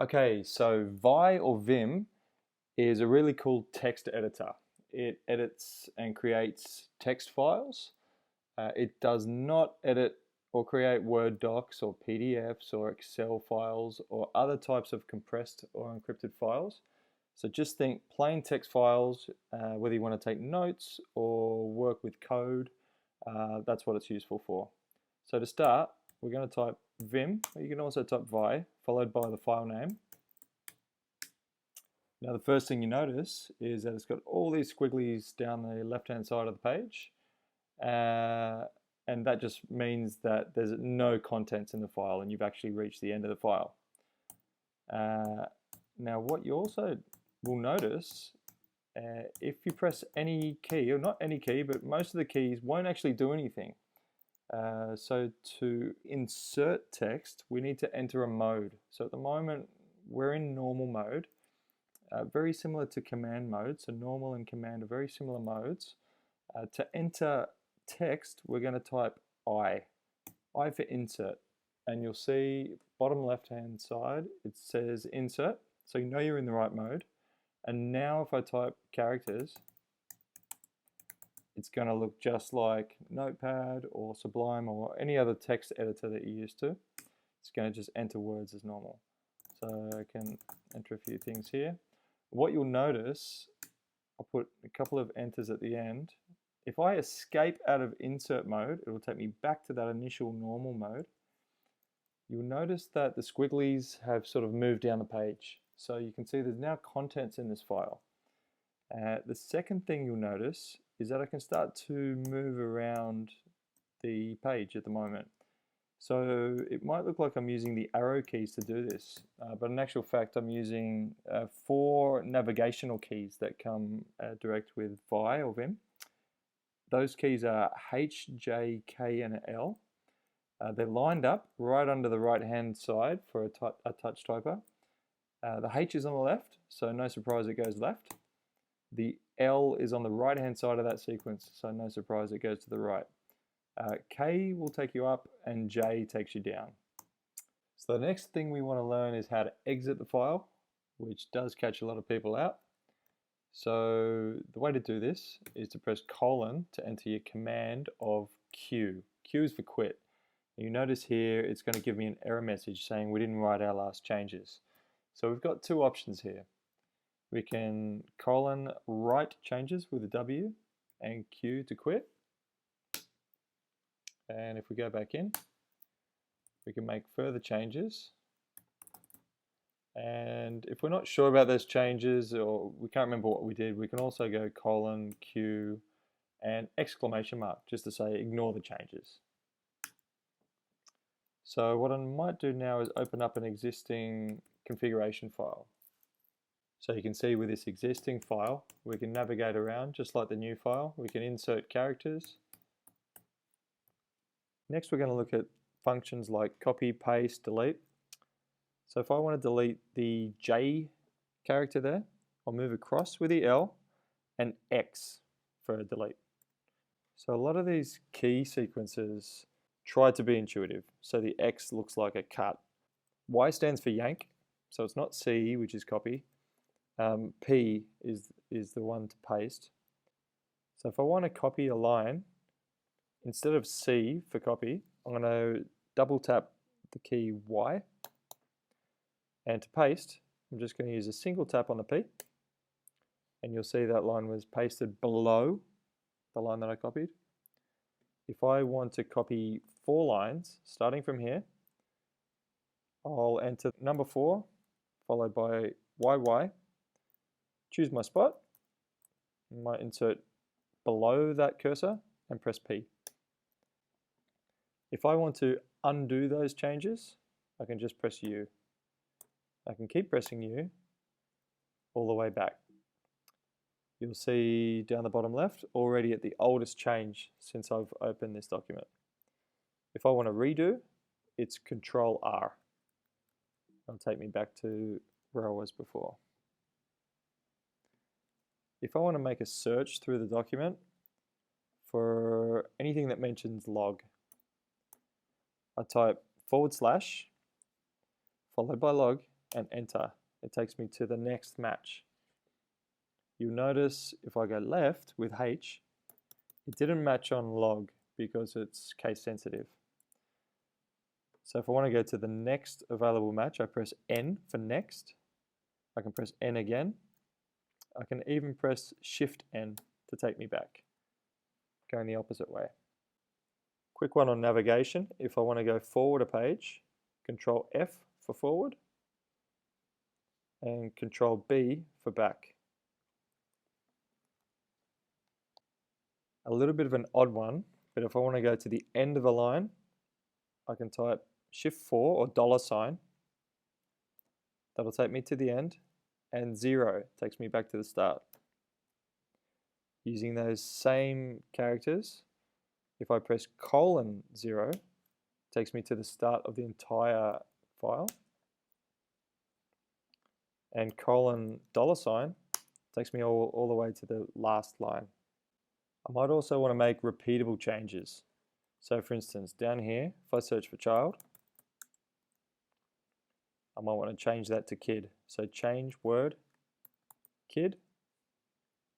Okay, so Vi or Vim is a really cool text editor. It edits and creates text files. It does not edit or create Word docs or PDFs or Excel files or other types of compressed or encrypted files. So just think plain text files, whether you want to take notes or work with code, that's what it's useful for. So to start, we're going to type Vim, or you can also type Vi, followed by the file name. Now the first thing you notice is that it's got all these squigglies down the left-hand side of the page, and that just means that there's no contents in the file and you've actually reached the end of the file. Now what you also will notice, if you press any key, or not any key, but most of the keys won't actually do anything. So to insert text, we need to enter a mode. So at the moment, we're in normal mode. Very similar to command mode, so normal and command are very similar modes. To enter text, we're going to type I for insert, and you'll see bottom left hand side it says insert, so you know you're in the right mode. And now if I type characters, it's going to look just like Notepad or Sublime or any other text editor that you're used to. It's going to just enter words as normal. So I can enter a few things here. What you'll notice, I'll put a couple of enters at the end. If I escape out of insert mode, it will take me back to that initial normal mode. You'll notice that the squigglies have sort of moved down the page. So you can see there's now contents in this file. The second thing you'll notice is that I can start to move around the page at the moment. So it might look like I'm using the arrow keys to do this, but in actual fact I'm using 4 navigational keys that come direct with Vi or Vim. Those keys are H, J, K and L. They're lined up right under the right hand side for a touch typer. The H is on the left, so no surprise it goes left. The L is on the right hand side of that sequence, so no surprise it goes to the right. K will take you up and J takes you down. So the next thing we want to learn is how to exit the file, which does catch a lot of people out. So the way to do this is to press colon to enter your command of Q. Q is for quit. You notice here it's going to give me an error message saying we didn't write our last changes. So we've got 2 options here. We can colon write changes with a W and Q to quit. And if we go back in, we can make further changes. And if we're not sure about those changes or we can't remember what we did, we can also go colon, Q, and exclamation mark just to say ignore the changes. So what I might do now is open up an existing configuration file. So you can see with this existing file, we can navigate around just like the new file. We can insert characters. Next, we're going to look at functions like copy, paste, delete. So if I want to delete the J character there, I'll move across with the L and X for delete. So a lot of these key sequences try to be intuitive. So the X looks like a cut. Y stands for yank, so it's not C, which is copy. P is the one to paste. So if I want to copy a line, instead of C for copy, I'm going to double tap the key Y. And to paste, I'm just going to use a single tap on the P. And you'll see that line was pasted below the line that I copied. If I want to copy 4 lines, starting from here, I'll enter number 4, followed by YY. Choose my spot. I might insert below that cursor and press P. If I want to undo those changes, I can just press U. I can keep pressing U all the way back. You'll see down the bottom left already at the oldest change since I've opened this document. If I want to redo, it's ctrl-r. It'll take me back to where I was before. If I want to make a search through the document for anything that mentions log, I type / followed by log, and enter. It takes me to the next match. You'll notice if I go left with H, it didn't match on log because it's case sensitive. So if I want to go to the next available match, I press N for next. I can press N again. I can even press Shift N to take me back, going the opposite way. Quick one on navigation. If I want to go forward a page, Control F for forward and Control B for back. A little bit of an odd one, but if I want to go to the end of a line, I can type Shift 4 or $. That'll take me to the end, and 0 takes me back to the start. Using those same characters, if I press :0, it takes me to the start of the entire file, and $$ takes me all the way to the last line. I might also want to make repeatable changes. So for instance, down here, if I search for child, I might want to change that to kid. So change word, kid,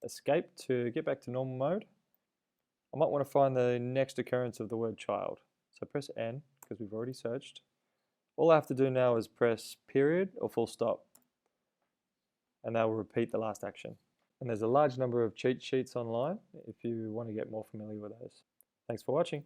escape to get back to normal mode. I might want to find the next occurrence of the word child. So press N, because we've already searched. All I have to do now is press period or full stop, and that will repeat the last action. And there's a large number of cheat sheets online if you want to get more familiar with those. Thanks for watching.